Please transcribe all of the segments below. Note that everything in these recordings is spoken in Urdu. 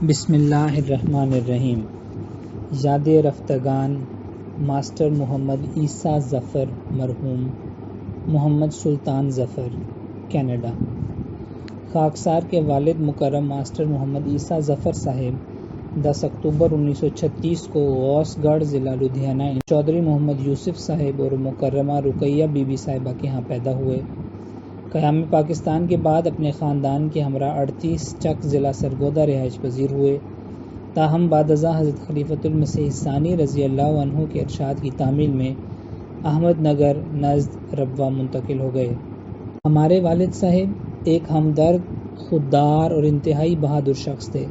بسم اللہ الرحمن الرحیم۔ یاد رفتگان ماسٹر محمد عیسیٰ ظفر مرحوم محمد سلطان ظفر کینیڈا۔ خاکسار کے والد مکرم ماسٹر محمد عیسیٰ ظفر صاحب 10 اکتوبر 1936 کو غوث گڑھ ضلع لدھیانہ چودھری محمد یوسف صاحب اور مکرمہ رقیہ بی بی صاحبہ کے ہاں پیدا ہوئے۔ قیام پاکستان کے بعد اپنے خاندان کے ہمراہ 38 چک ضلع سرگودہ رہائش پذیر ہوئے، تاہم بعد ازاں حضرت خلیفۃ المسیح ثانی رضی اللہ عنہ کے ارشاد کی تعمیل میں احمد نگر نزد ربوہ منتقل ہو گئے۔ ہمارے والد صاحب ایک ہمدرد، خوددار اور انتہائی بہادر شخص تھے۔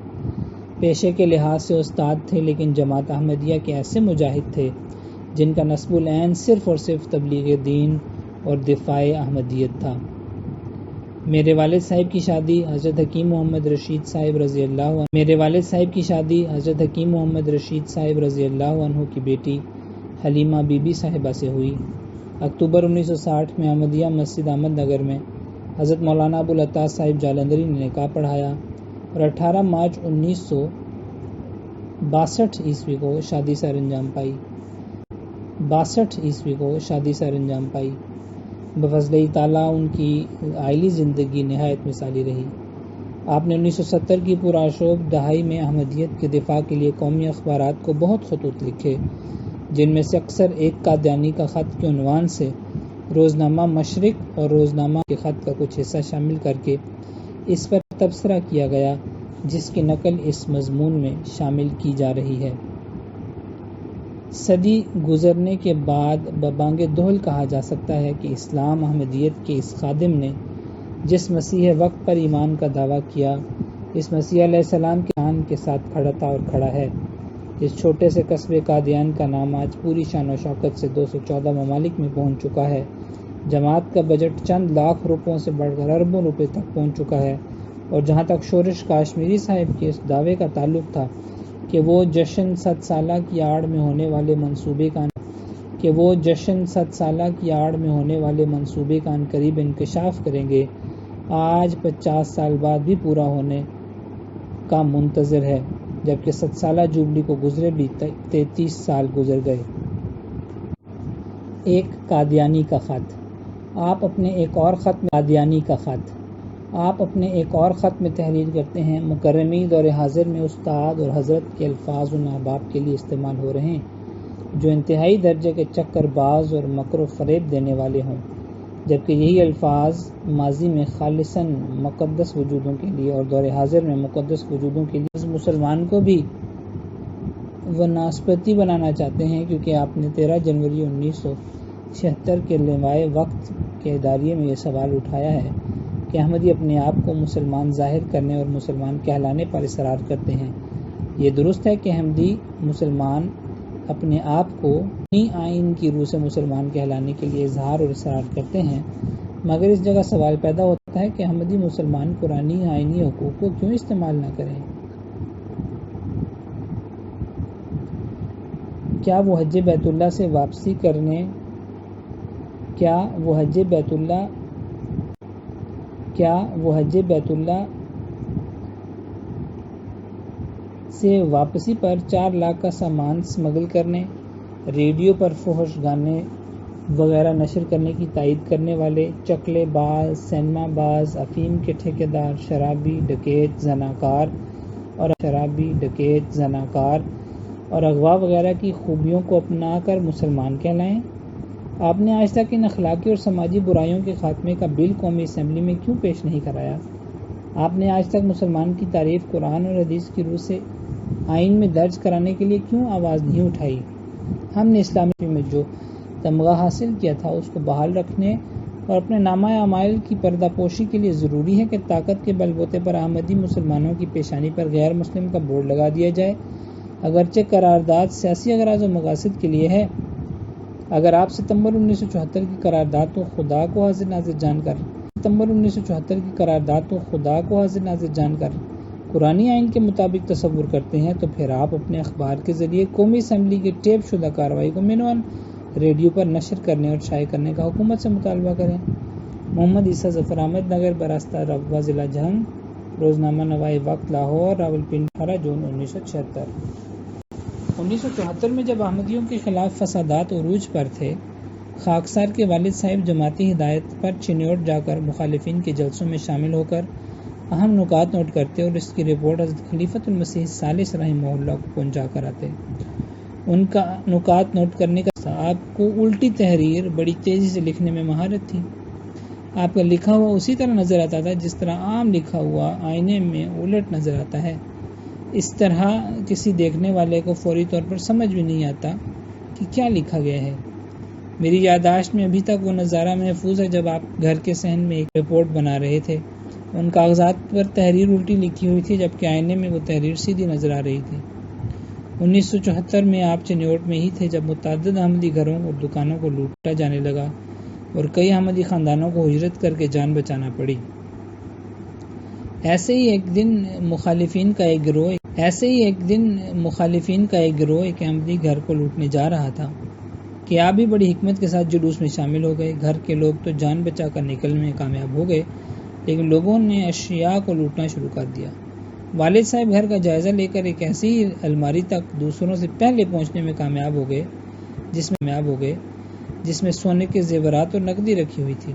پیشے کے لحاظ سے استاد تھے، لیکن جماعت احمدیہ کے ایسے مجاہد تھے جن کا نصب العین صرف اور صرف تبلیغ دین اور دفاع احمدیت تھا۔ میرے والد صاحب کی شادی حضرت حکیم محمد رشید صاحب رضی اللہ عنہ کی بیٹی حلیمہ بی بی صاحبہ سے ہوئی۔ اکتوبر 1960 میں احمدیہ مسجد احمد نگر میں حضرت مولانا ابوالعطا صاحب جالندھری نے نکاح پڑھایا اور 18 مارچ 1962 عیسوی کو شادی سر انجام پائی۔ بفضل تعالیٰ ان کی عائلی زندگی نہایت مثالی رہی۔ آپ نے 1970 کی پرآشوب دہائی میں احمدیت کے دفاع کے لیے قومی اخبارات کو بہت خطوط لکھے، جن میں سے اکثر ایک قادیانی کا خط کے عنوان سے روزنامہ مشرق اور روزنامہ کے خط کا کچھ حصہ شامل کر کے اس پر تبصرہ کیا گیا، جس کی نقل اس مضمون میں شامل کی جا رہی ہے۔ صدی گزرنے کے بعد ببانگ دہل کہا جا سکتا ہے کہ اسلام احمدیت کے اس خادم نے جس مسیح وقت پر ایمان کا دعویٰ کیا، اس مسیح علیہ السلام کے ایمان کے ساتھ کھڑا تھا اور کھڑا ہے۔ اس چھوٹے سے قصبے قادیان کا نام آج پوری شان و شوکت سے 214 ممالک میں پہنچ چکا ہے۔ جماعت کا بجٹ چند لاکھ روپوں سے بڑھ کر اربوں روپے تک پہنچ چکا ہے، اور جہاں تک شورش کاشمیری صاحب کے اس دعوے کا تعلق تھا کہ وہ جشن 100 سالہ کی آڑ میں ہونے والے منصوبے کا عنقریب انکشاف کریں گے، آج 50 سال بعد بھی پورا ہونے کا منتظر ہے، جبکہ 100 سالہ جوبلی کو گزرے بھی 33 سال گزر گئے۔ ایک قادیانی کا خط۔ آپ اپنے ایک اور خط میں تحریر کرتے ہیں، مکرمی دور حاضر میں استاد اور حضرت کے الفاظ ان احباب کے لیے استعمال ہو رہے ہیں جو انتہائی درجے کے چکر باز اور مکر و فریب دینے والے ہوں، جبکہ یہی الفاظ ماضی میں خالصاً مقدس وجودوں کے لیے اور دور حاضر میں مقدس وجودوں کے لیے مسلمان کو بھی وناسپتی بنانا چاہتے ہیں، کیونکہ آپ نے 13 جنوری 1976 کے لوائے وقت کے اداریے میں یہ سوال اٹھایا ہے کہ احمدی اپنے آپ کو مسلمان ظاہر کرنے اور مسلمان کہلانے پر اصرار کرتے ہیں۔ یہ درست ہے کہ احمدی مسلمان اپنے آپ کو قرآنی آئین کی روح سے مسلمان کہلانے کے لیے اظہار اور اصرار کرتے ہیں، مگر اس جگہ سوال پیدا ہوتا ہے کہ احمدی مسلمان قرآنی آئینی حقوق کو کیوں استعمال نہ کریں؟ کیا وہ حج بیت اللہ سے واپسی کرنے سے واپسی پر 4 لاکھ کا سامان اسمگل کرنے، ریڈیو پر فحش گانے وغیرہ نشر کرنے کی تائید کرنے والے چکلے باز، سینما باز، افیم کے ٹھیکیدار، شرابی، ڈکیت، زناکار اور اغوا وغیرہ کی خوبیوں کو اپنا کر مسلمان کہلائیں؟ آپ نے آج تک ان اخلاقی اور سماجی برائیوں کے خاتمے کا بل قومی اسمبلی میں کیوں پیش نہیں کرایا؟ آپ نے آج تک مسلمان کی تعریف قرآن اور حدیث کی روح سے آئین میں درج کرانے کے لیے کیوں آواز نہیں اٹھائی؟ ہم نے اسلامی میں جو تمغہ حاصل کیا تھا اس کو بحال رکھنے اور اپنے نامہ اعمال کی پردہ پوشی کے لیے ضروری ہے کہ طاقت کے بل بوتے پر احمدی مسلمانوں کی پیشانی پر غیر مسلم کا بورڈ لگا دیا جائے، اگرچہ قرارداد سیاسی اغراض و مقاصد کے لیے ہے۔ اگر آپ ستمبر 1974 کی قرارداد کو خدا کو حاضر ناظر جان کر قرآنی آئین کے مطابق تصور کرتے ہیں، تو پھر آپ اپنے اخبار کے ذریعے قومی اسمبلی کی ٹیپ شدہ کارروائی کو منوان ریڈیو پر نشر کرنے اور شائع کرنے کا حکومت سے مطالبہ کریں۔ محمد عیسیٰ ظفر احمد نگر براستہ ربوہ ضلع جہنگ روزنامہ نوائے وقت، لاہور، راولپنڈی، 18 جون 1976۔ 1974 میں جب احمدیوں کے خلاف فسادات عروج پر تھے، خاکسار کے والد صاحب جماعتی ہدایت پر چنیوٹ جا کر مخالفین کے جلسوں میں شامل ہو کر اہم نکات نوٹ کرتے اور اس کی رپورٹ حضرت خلیفۃ المسیح الثالث رحمہ اللہ کو پہنچا کر آتے۔ ان کا نکات نوٹ کرنے کا آپ کو الٹی تحریر بڑی تیزی سے لکھنے میں مہارت تھی۔ آپ کا لکھا ہوا اسی طرح نظر آتا تھا جس طرح عام لکھا ہوا آئینے میں الٹ نظر آتا ہے۔ اس طرح کسی دیکھنے والے کو فوری طور پر سمجھ بھی نہیں آتا کہ کیا لکھا گیا ہے۔ میری یادداشت میں ابھی تک وہ نظارہ محفوظ ہے جب آپ گھر کے صحن میں ایک رپورٹ بنا رہے تھے۔ ان کاغذات پر تحریر الٹی لکھی ہوئی تھی جبکہ آئینے میں وہ تحریر سیدھی نظر آ رہی تھی۔ 1974 میں آپ چنیوٹ میں ہی تھے جب متعدد احمدی گھروں اور دکانوں کو لوٹا جانے لگا اور کئی احمدی خاندانوں کو ہجرت کر کے جان بچانا پڑی۔ ایسے ہی ایک دن مخالفین کا ایک گروہ ایک احمدی گھر کو لوٹنے جا رہا تھا کہ آپ بھی بڑی حکمت کے ساتھ جلوس میں شامل ہو گئے۔ گھر کے لوگ تو جان بچا کر نکلنے میں کامیاب ہو گئے، لیکن لوگوں نے اشیاء کو لوٹنا شروع کر دیا۔ والد صاحب گھر کا جائزہ لے کر ایک ایسی الماری تک دوسروں سے پہلے پہنچنے میں کامیاب ہو گئے جس میں سونے کے زیورات اور نقدی رکھی ہوئی تھی۔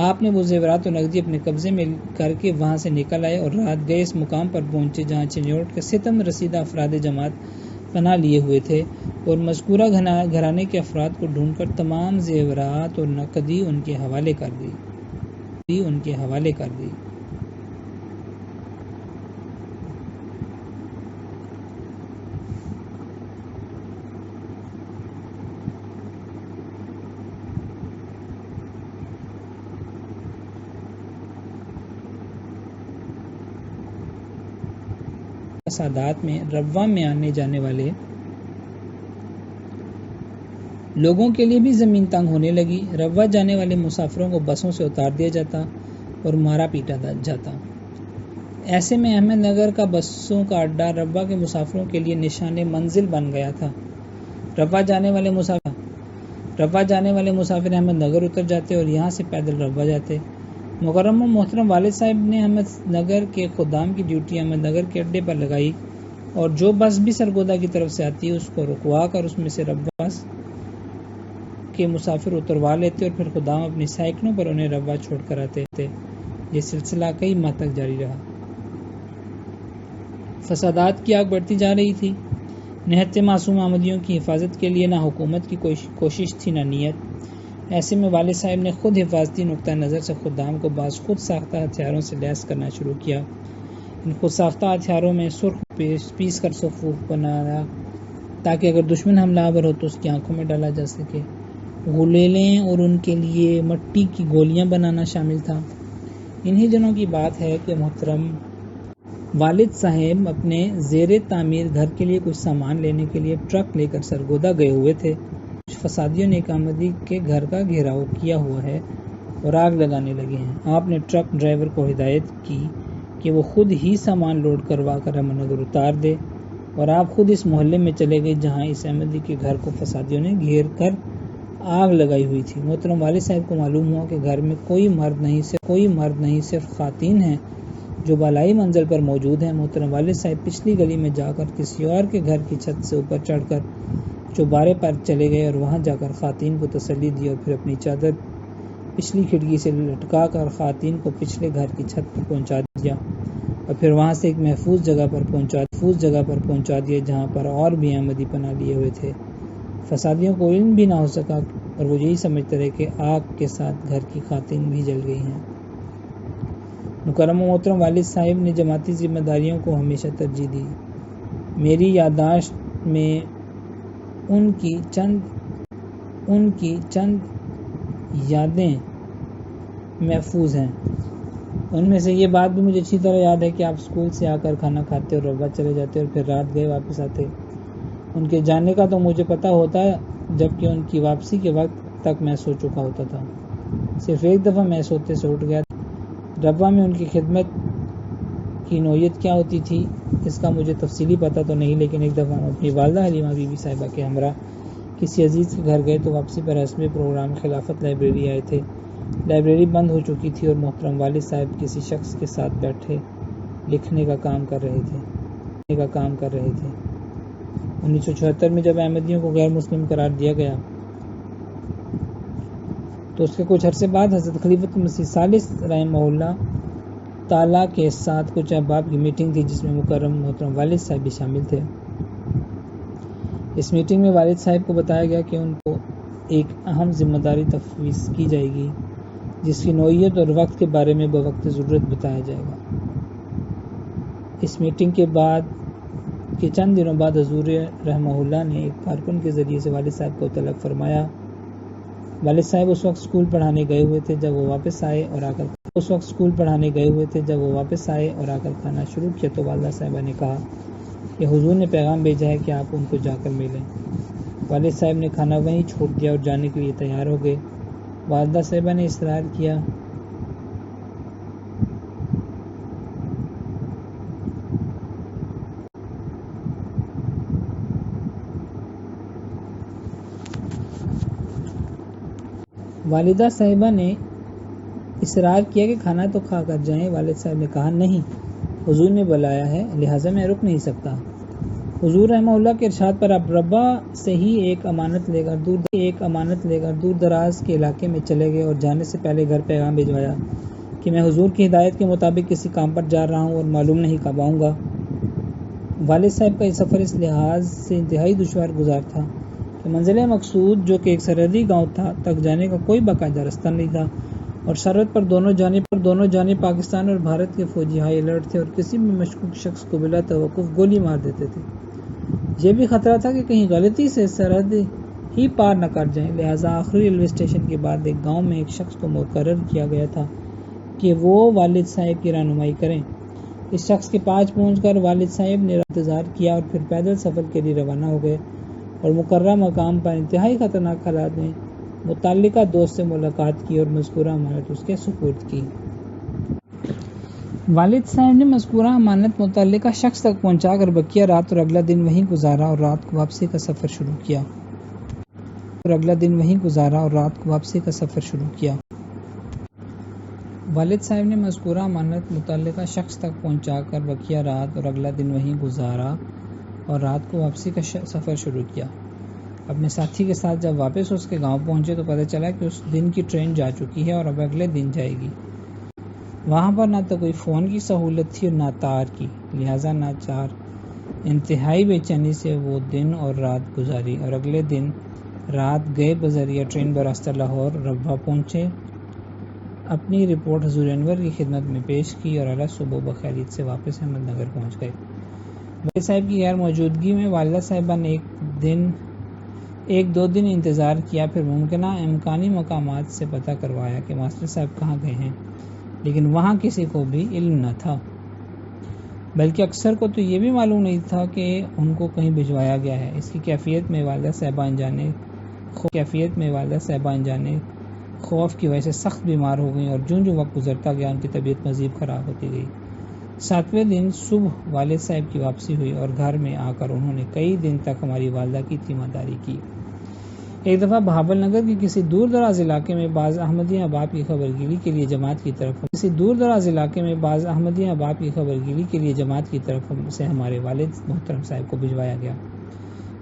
آپ نے وہ زیورات اور نقدی اپنے قبضے میں کر کے وہاں سے نکل آئے اور رات گئے اس مقام پر پہنچے جہاں چنیوٹ کے ستم رسیدہ افراد جماعت پناہ لیے ہوئے تھے، اور مذکورہ گھرانے کے افراد کو ڈھونڈ کر تمام زیورات اور نقدی ان کے حوالے کر دی۔ فسادات میں روا میں آنے جانے والے لوگوں کے لیے بھی زمین تنگ ہونے لگی۔ روا جانے والے مسافروں کو بسوں سے اتار دیا جاتا اور مارا پیٹا جاتا۔ ایسے میں احمد نگر کا بسوں کا اڈا روا کے مسافروں کے لیے نشان منزل بن گیا تھا۔ روا جانے والے مسافر احمد نگر اتر جاتے اور یہاں سے پیدل روا جاتے۔ مکرم و محترم والد صاحب نے احمد نگر کے خدام کی ڈیوٹی احمد نگر کے اڈے پر لگائی اور جو بس بھی سرگودا کی طرف سے آتی اس کو رکوا کر اس میں سے روا کے مسافر اتروا لیتے اور پھر خدام اپنی سائیکلوں پر انہیں روا چھوڑ کر آتے تھے۔ یہ سلسلہ کئی ماہ تک جاری رہا۔ فسادات کی آگ بڑھتی جا رہی تھی۔ نہت معصوم احمدیوں کی حفاظت کے لیے نہ حکومت کی کوشش تھی نہ نیت۔ ایسے میں والد صاحب نے خود حفاظتی نقطہ نظر سے خدام کو بعض خود ساختہ ہتھیاروں سے لیس کرنا شروع کیا۔ ان خود ساختہ ہتھیاروں میں سرخ پیس کر صفوف بنایا تاکہ اگر دشمن حملہ آور ہو تو اس کی آنکھوں میں ڈالا جا سکے۔ غلیلیں اور ان کے لیے مٹی کی گولیاں بنانا شامل تھا۔ انہی دنوں کی بات ہے کہ محترم والد صاحب اپنے زیر تعمیر گھر کے لیے کچھ سامان لینے کے لیے ٹرک لے کر سرگودا گئے ہوئے تھے۔ فسادیوں نے ایک احمدی کے گھر کا گھیراؤ کیا ہوا ہے اور آگ لگانے لگے ہیں۔ آپ نے ٹرک ڈرائیور کو ہدایت کی کہ وہ خود ہی سامان لوڈ کروا کر احمد نگر اتار دے اور آپ خود اس محلے میں چلے گئے جہاں اس احمدی کے گھر کو فسادیوں نے گھیر کر آگ لگائی ہوئی تھی۔ محترم والد صاحب کو معلوم ہوا کہ گھر میں کوئی مرد نہیں صرف خواتین ہیں جو بالائی منزل پر موجود ہیں۔ محترم والد صاحب پچھلی گلی میں جا کر کسی اور کے گھر کی چھت سے اوپر چڑھ کر چوبارے پر چلے گئے اور وہاں جا کر خواتین کو تسلی دی اور پھر اپنی چادر پچھلی کھڑکی سے لٹکا کر خواتین کو پچھلے گھر کی چھت پر پہنچا دیا اور پھر وہاں سے ایک محفوظ جگہ پر پہنچا دیا جہاں پر اور بھی احمدی پناہ لیے ہوئے تھے۔ فسادیوں کو علم بھی نہ ہو سکا اور وہ یہی سمجھتے رہے کہ آگ کے ساتھ گھر کی خواتین بھی جل گئی ہیں۔ مکرم و محترم والد صاحب نے جماعتی ذمہ داریوں کو ہمیشہ ترجیح دی۔ میری یادداشت میں ان کی چند یادیں محفوظ ہیں۔ ان میں سے یہ بات بھی مجھے اچھی طرح یاد ہے کہ آپ اسکول سے آ کر کھانا کھاتے اور روا چلے جاتے اور پھر رات گئے واپس آتے۔ ان کے جانے کا تو مجھے پتہ ہوتا جبکہ ان کی واپسی کے وقت تک میں سو چکا ہوتا تھا۔ صرف ایک دفعہ میں سوتے سے اٹھ گیا تھا۔ روا میں ان کی خدمت کی نوعیت کیا ہوتی تھی اس کا مجھے تفصیلی پتہ تو نہیں، لیکن ایک دفعہ ہم اپنی والدہ حلیمہ بی بی صاحبہ کے ہمراہ کسی عزیز کے گھر گئے تو واپسی پر حسب پروگرام خلافت لائبریری آئے تھے۔ لائبریری بند ہو چکی تھی اور محترم والد صاحب کسی شخص کے ساتھ بیٹھے لکھنے کا کام کر رہے تھے 1976 میں جب احمدیوں کو غیر مسلم قرار دیا گیا تو اس کے کچھ عرصے بعد حضرت خلیفۃ المسیح ثالث رحمہ اللہ تعالیٰ کے ساتھ کچھ احباب کی میٹنگ تھی جس میں مکرم محترم والد صاحب بھی شامل تھے۔ اس میٹنگ میں والد صاحب کو بتایا گیا کہ ان کو ایک اہم ذمہ داری تفویض کی جائے گی جس کی نوعیت اور وقت کے بارے میں بوقت ضرورت بتایا جائے گا۔ اس میٹنگ کے چند دنوں بعد حضور رحمہ اللہ نے ایک کارکن کے ذریعے سے والد صاحب کو طلب فرمایا۔ والد صاحب اس وقت اسکول پڑھانے گئے ہوئے تھے جب وہ واپس آئے اور آ کر کھانا شروع کیا تو والدہ صاحبہ نے کہا کہ حضور نے پیغام بھیجا ہے کہ آپ ان کو جا کر ملیں۔ والد صاحب نے کھانا وہیں چھوڑ دیا اور جانے کے لیے تیار ہو گئے۔ والدہ صاحبہ نے اصرار کیا کہ کھانا تو کھا کر جائیں۔ والد صاحب نے کہا نہیں، حضور نے بلایا ہے لہٰذا میں رک نہیں سکتا۔ حضور رحمہ اللہ کے ارشاد پر اب ربا سے ہی ایک امانت لے کر دور دراز کے علاقے میں چلے گئے اور جانے سے پہلے گھر پیغام بھجوایا کہ میں حضور کی ہدایت کے مطابق کسی کام پر جا رہا ہوں اور معلوم نہیں کب آؤں گا۔ والد صاحب کا یہ سفر اس لحاظ سے انتہائی دشوار گزار تھا کہ منزل مقصود جو کہ ایک سرحدی گاؤں تھا تک جانے کا کوئی باقاعدہ راستہ نہیں تھا اور سرحد پر دونوں جانب پاکستان اور بھارت کے فوجی ہائی الرٹ تھے اور کسی بھی مشکوک شخص کو بلا توقف گولی مار دیتے تھے۔ یہ بھی خطرہ تھا کہ کہیں غلطی سے سرحد ہی پار نہ کر جائیں، لہٰذا آخری ریلوے اسٹیشن کے بعد ایک گاؤں میں ایک شخص کو مقرر کیا گیا تھا کہ وہ والد صاحب کی رہنمائی کریں۔ اس شخص کے پاس پہنچ کر والد صاحب نے انتظار کیا اور پھر پیدل سفر کے لیے روانہ ہو گئے اور مقررہ مقام پر انتہائی خطرناک حالات میں متعلقہ دوست سے ملاقات کی اور مذکورہ امانت اس کے سپرد کی۔ والد صاحب نے مذکورہ امانت متعلقہ شخص تک پہنچا کر بقیہ رات اور اگلا دن وہیں گزارا اور رات کو واپسی کا سفر شروع کیا۔ والد صاحب نے مذکورہ امانت متعلقہ شخص تک پہنچا کر بقیہ رات اور اگلا دن وہیں گزارا اور رات کو واپسی کا سفر شروع کیا۔ اپنے ساتھی کے ساتھ جب واپس اس کے گاؤں پہنچے تو پتہ چلا کہ اس دن کی ٹرین جا چکی ہے اور اب اگلے دن جائے گی۔ وہاں پر نہ تو کوئی فون کی سہولت تھی اور نہ تار کی، لہٰذا ناچار انتہائی بے چینی سے وہ دن اور رات گزاری اور اگلے دن رات گئے بذریعہ ٹرین براستہ لاہور ربوہ پہنچے، اپنی رپورٹ حضور انور کی خدمت میں پیش کی اور اعلیٰ صبح بخیریت سے واپس احمد نگر پہنچ گئے۔ والد صاحب کی غیر موجودگی میں والدہ صاحبہ نے ایک دو دن انتظار کیا، پھر امکانی مقامات سے پتہ کروایا کہ ماسٹر صاحب کہاں گئے ہیں، لیکن وہاں کسی کو بھی علم نہ تھا، بلکہ اکثر کو تو یہ بھی معلوم نہیں تھا کہ ان کو کہیں بھجوایا گیا ہے۔ اس کی کیفیت میں والدہ صاحبہ انجانے خوف کی وجہ سے سخت بیمار ہو گئیں اور جوں وقت گزرتا گیا ان کی طبیعت مزید خراب ہوتی گئی۔ 7ویں دن صبح والد صاحب کی واپسی ہوئی اور گھر میں آ کر انہوں نے کئی دن تک ہماری والدہ کی تیمارداری کی۔ ایک دفعہ بہاول نگر کے کسی دور دراز علاقے میں بعض احمدی احباب کی خبرگیری کے لیے جماعت کی طرف سے ہمارے والد محترم صاحب کو بھجوایا گیا۔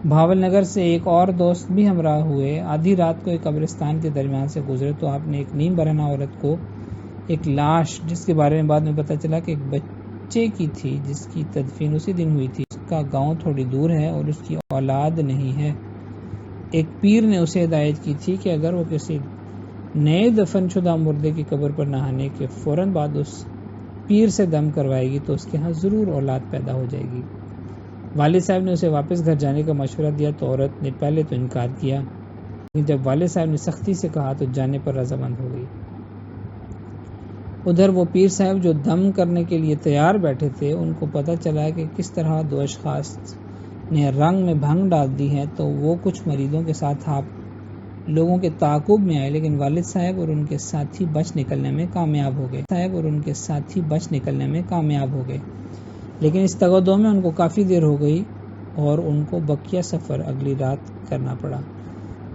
بہاول نگر سے ایک اور دوست بھی ہمراہ ہوئے۔ آدھی رات کو ایک قبرستان کے درمیان سے گزرے تو آپ نے ایک نیم برہنہ عورت کو ایک لاش، جس کے بارے میں بعد میں پتہ چلا کہ ایک بچے کی تھی جس کی تدفین اسی دن ہوئی تھی، اس کا گاؤں تھوڑی دور ہے اور اس کی اولاد نہیں ہے، ایک پیر نے اسے ہدایت کی تھی کہ اگر وہ کسی نئے دفن شدہ مردے کی قبر پر نہانے کے فوراً بعد اس پیر سے دم کروائے گی تو اس کے ہاں ضرور اولاد پیدا ہو جائے گی۔ والد صاحب نے اسے واپس گھر جانے کا مشورہ دیا تو عورت نے پہلے تو انکار کیا، لیکن جب والد صاحب نے سختی سے کہا تو جانے پر رضامند ہو گئی۔ ادھر وہ پیر صاحب جو دم کرنے کے لیے تیار بیٹھے تھے، ان کو پتہ چلا کہ کس طرح دو اشخاص نے رنگ میں بھنگ ڈال دی ہے تو وہ کچھ مریدوں کے ساتھ آپ لوگوں کے تعاقب میں آئے، لیکن والد صاحب اور ان کے ساتھی بچ نکلنے میں کامیاب ہو گئے، لیکن اس تگودو میں ان کو کافی دیر ہو گئی اور ان کو بقیہ سفر اگلی رات کرنا پڑا۔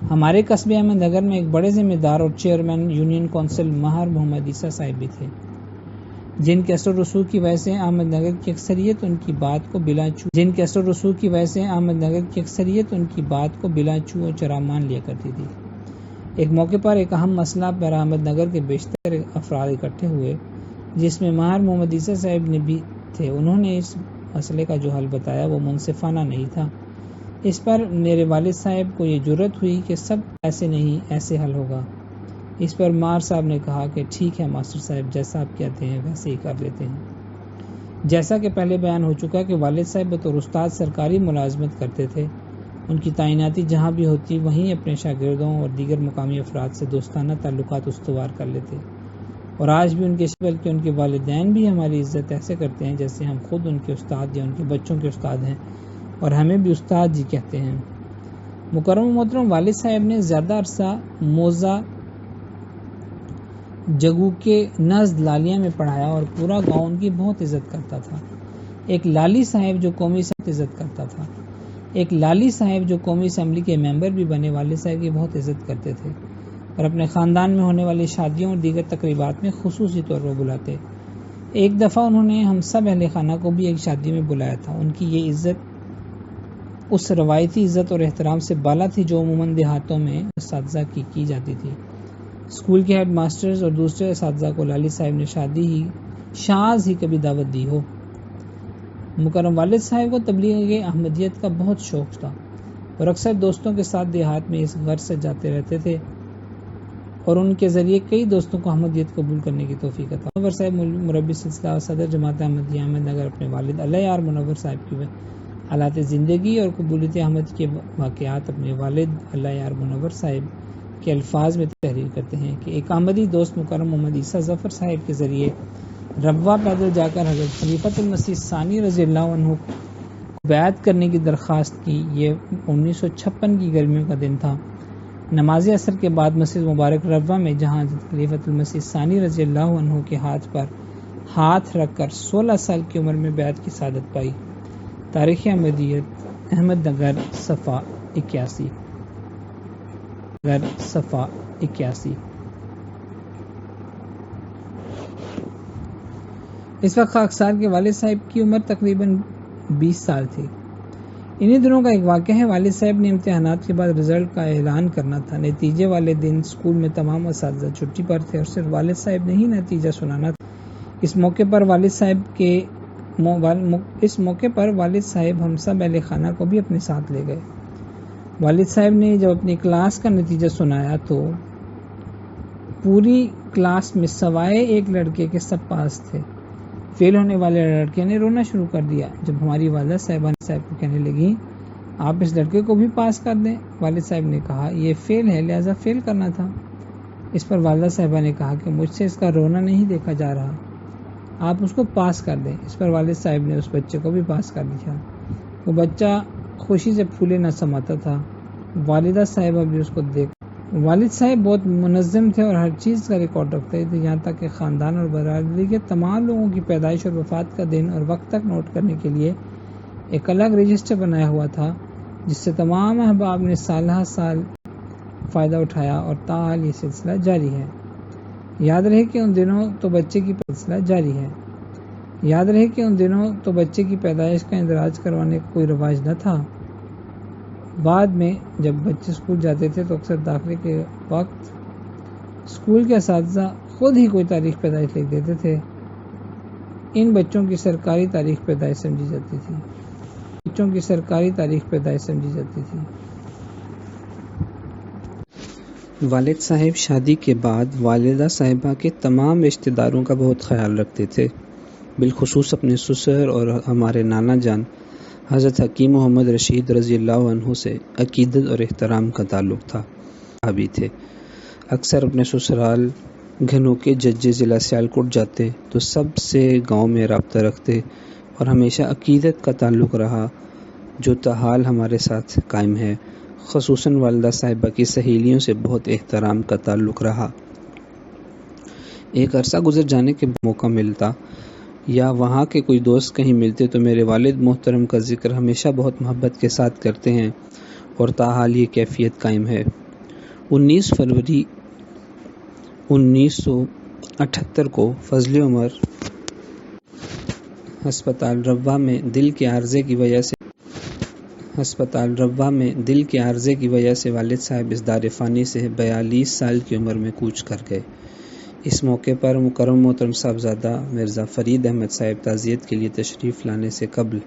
ہمارے قصبے احمد نگر میں ایک بڑے ذمہ دار اور چیئرمین یونین کونسل ماہر محمد عیسیٰ صاحب بھی تھے۔ جن کے اثر و رسوخ کی وجہ سے احمد نگر کی اکثریت ان کی بات کو بلا چو و چرا مان لیا کرتی تھی۔ ایک موقع پر ایک اہم مسئلہ پر احمد نگر کے بیشتر افراد اکٹھے ہوئے، جس میں ماہر محمد عیسیٰ صاحب نے بھی تھے۔ انہوں نے اس مسئلے کا جو حل بتایا وہ منصفانہ نہیں تھا۔ اس پر میرے والد صاحب کو یہ جرأت ہوئی کہ سب ایسے نہیں، ایسے حل ہوگا۔ اس پر ماہر صاحب نے کہا کہ ٹھیک ہے ماسٹر صاحب، جیسا آپ کہتے ہیں ویسے ہی کر لیتے ہیں۔ جیسا کہ پہلے بیان ہو چکا کہ والد صاحب بطور استاد سرکاری ملازمت کرتے تھے۔ ان کی تعیناتی جہاں بھی ہوتی وہیں اپنے شاگردوں اور دیگر مقامی افراد سے دوستانہ تعلقات استوار کر لیتے، اور آج بھی ان کے بلکہ ان کے والدین بھی ہماری عزت ایسے کرتے ہیں جیسے ہم خود ان کے استاد یا ان کے بچوں کے استاد ہیں، اور ہمیں بھی استاد جی کہتے ہیں۔ مکرم و محترم والد صاحب نے زیادہ عرصہ موزہ جگو کے نزد لالیہ میں پڑھایا اور پورا گاؤں ان کی بہت عزت کرتا تھا۔ ایک لالی صاحب جو قومی اسمبلی کے ممبر بھی بنے، والد صاحب کی بہت عزت کرتے تھے اور اپنے خاندان میں ہونے والی شادیوں اور دیگر تقریبات میں خصوصی طور پر بلاتے۔ ایک دفعہ انہوں نے ہم سب اہل خانہ کو بھی ایک شادی میں بلایا تھا۔ ان کی یہ عزت اس روایتی عزت اور احترام سے بالا تھی جو عموماً دیہاتوں میں اساتذہ کی جاتی تھی۔ اسکول کے ہیڈ ماسٹرز اور دوسرے اساتذہ کو لالی صاحب نے شاذ ہی کبھی دعوت دی ہو۔ مکرم والد صاحب کو تبلیغ احمدیت کا بہت شوق تھا اور اکثر دوستوں کے ساتھ دیہات میں اس غرض سے جاتے رہتے تھے، اور ان کے ذریعے کئی دوستوں کو احمدیت قبول کرنے کی توفیق عطا۔ منور صاحب مربی سلسلہ اور صدر جماعت احمدیہ احمد نگر اپنے والد اللہ یار منور صاحب کی حالات زندگی اور قبولیت احمد کے واقعات اپنے والد اللہ یار منور صاحب کے الفاظ میں تحریر کرتے ہیں کہ ایک احمدی دوست مکرم محمد عیسیٰ ظفر صاحب کے ذریعے ربوہ پیدل جا کر حضرت خلیفۃ المسیح ثانی رضی اللہ عنہ کو بیعت کرنے کی درخواست کی۔ یہ 1956 کی گرمیوں کا دن تھا۔ نماز عصر کے بعد مسجد مبارک ربوہ میں، جہاں حضرت خلیفۃ المسیح ثانی رضی اللہ عنہ کے ہاتھ پر ہاتھ رکھ کر 16 سال کی عمر میں بیعت کی سعادت پائی۔ تاریخ احمدیت احمد نگر صفحہ 81۔ اس وقت خاکسار کے والد صاحب کی عمر تقریباً 20 سال تھی۔ انہی دنوں کا ایک واقعہ ہے۔ والد صاحب نے امتحانات کے بعد رزلٹ کا اعلان کرنا تھا۔ نتیجے والے دن اسکول میں تمام اساتذہ چھٹی پر تھے اور صرف والد صاحب نے ہی نتیجہ سنانا تھا۔ اس موقع پر والد صاحب ہم سب اہل خانہ کو بھی اپنے ساتھ لے گئے۔ والد صاحب نے جب اپنی کلاس کا نتیجہ سنایا تو پوری کلاس میں سوائے ایک لڑکے کے سب پاس تھے۔ فیل ہونے والے لڑکے نے رونا شروع کر دیا۔ جب ہماری والدہ صاحب کو کہنے لگی آپ اس لڑکے کو بھی پاس کر دیں، والد صاحب نے کہا یہ فیل ہے لہذا فیل کرنا تھا۔ اس پر والدہ صاحبہ نے کہا کہ مجھ سے اس کا رونا نہیں دیکھا جا رہا، آپ اس کو پاس کر دیں۔ اس پر والد صاحب نے اس بچے کو بھی پاس کر دیا۔ وہ بچہ خوشی سے پھولے نہ سماتا تھا۔ والدہ صاحبہ بھی اس کو والد صاحب بہت منظم تھے اور ہر چیز کا ریکارڈ رکھتے تھے، یہاں تک کہ خاندان اور برادری کے تمام لوگوں کی پیدائش اور وفات کا دن اور وقت تک نوٹ کرنے کے لیے ایک الگ رجسٹر بنایا ہوا تھا، جس سے تمام احباب نے سالہ سال فائدہ اٹھایا اور تاحال یہ سلسلہ جاری ہے۔ یاد رہے کہ ان دنوں تو بچے کی پیدائش کا اندراج کروانے کا کوئی رواج نہ تھا۔ بعد میں جب بچے اسکول جاتے تھے تو اکثر داخلے کے وقت اسکول کے اساتذہ خود ہی کوئی تاریخ پیدائش لکھ دیتے تھے۔ ان بچوں کی سرکاری تاریخ پیدائش سمجھی جاتی تھی۔ والد صاحب شادی کے بعد والدہ صاحبہ کے تمام رشتہ داروں کا بہت خیال رکھتے تھے، بالخصوص اپنے سسر اور ہمارے نانا جان حضرت حکیم محمد رشید رضی اللہ عنہ سے عقیدت اور احترام کا تعلق تھا۔ بھی تھے اکثر اپنے سسرال گھنوکے ججے ضلع سیالکوٹ جاتے تو سب سے گاؤں میں رابطہ رکھتے اور ہمیشہ عقیدت کا تعلق رہا جو تاحال ہمارے ساتھ قائم ہے۔ خصوصاً والدہ صاحبہ کی سہیلیوں سے بہت احترام کا تعلق رہا۔ ایک عرصہ گزر جانے کے موقع ملتا یا وہاں کے کوئی دوست کہیں ملتے تو میرے والد محترم کا ذکر ہمیشہ بہت محبت کے ساتھ کرتے ہیں اور تاحال یہ کیفیت قائم ہے۔ 19 فروری 1978 کو فضل عمر ہسپتال روا میں دل کے عارضے کی وجہ سے والد صاحب اس دار فانی سے 42 سال کی عمر میں کوچ کر گئے۔ اس موقع پر مکرم محترم صاحبزادہ مرزا فرید احمد صاحب تعزیت کے لیے تشریف لانے سے قبل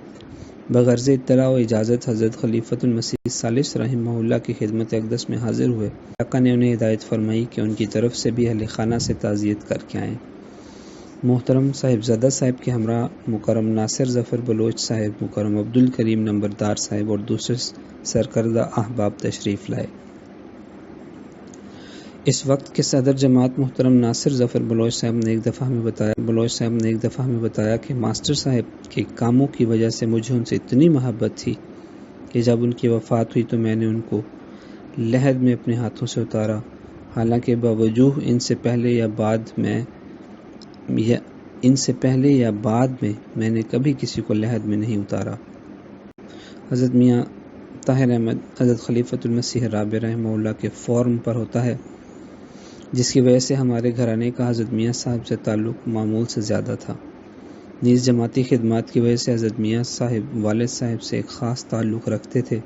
بغرض اطلاع و اجازت حضرت خلیفۃ المسیح ثالث رحمہ اللہ کی خدمت اقدس میں حاضر ہوئے۔ آقا نے انہیں ہدایت فرمائی کہ ان کی طرف سے بھی اہل خانہ سے تعزیت کر کے آئیں۔ محترم صاحبزادہ صاحب کے ہمراہ مکرم ناصر ظفر بلوچ صاحب، مکرم عبدالکریم نمبردار صاحب اور دوسرے سرکردہ احباب تشریف لائے۔ اس وقت کے صدر جماعت محترم ناصر ظفر بلوچ صاحب نے ایک دفعہ ہمیں بتایا کہ ماسٹر صاحب کے کاموں کی وجہ سے مجھے ان سے اتنی محبت تھی کہ جب ان کی وفات ہوئی تو میں نے ان کو لحد میں اپنے ہاتھوں سے اتارا، حالانکہ باوجود ان سے پہلے یا بعد میں نے کبھی کسی کو لحد میں نہیں اتارا۔ حضرت میاں طاہر احمد حضرت خلیفۃ المسیح رابع رحمہ اللہ کے فارم پر ہوتا ہے، جس کی وجہ سے ہمارے گھرانے کا حضرت میاں صاحب سے تعلق معمول سے زیادہ تھا۔ نیز جماعتی خدمات کی وجہ سے حضرت میاں صاحب والد صاحب سے ایک خاص تعلق رکھتے تھے۔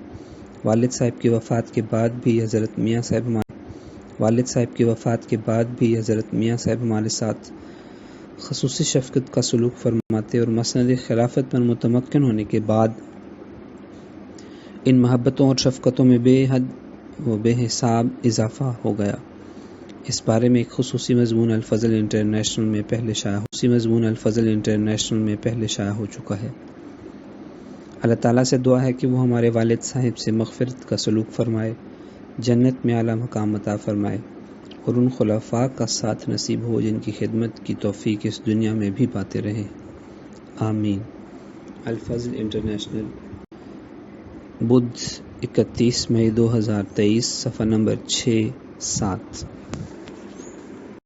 والد صاحب کی وفات کے بعد بھی حضرت میاں صاحب ہمارے ساتھ خصوصی شفقت کا سلوک فرماتے اور مسند خلافت پر متمکن ہونے کے بعد ان محبتوں اور شفقتوں میں بے حد و بے حساب اضافہ ہو گیا۔ اس بارے میں ایک خصوصی مضمون الفضل انٹرنیشنل میں پہلے شائع ہو چکا ہے۔ اللہ تعالیٰ سے دعا ہے کہ وہ ہمارے والد صاحب سے مغفرت کا سلوک فرمائے، جنت میں اعلیٰ مقام عطا فرمائے اور ان خلفاء کا ساتھ نصیب ہو جن کی خدمت کی توفیق اس دنیا میں بھی پاتے رہیں، آمین۔ الفضل انٹرنیشنل، بدھ 31 مئی 2023، صفحہ نمبر 6-7۔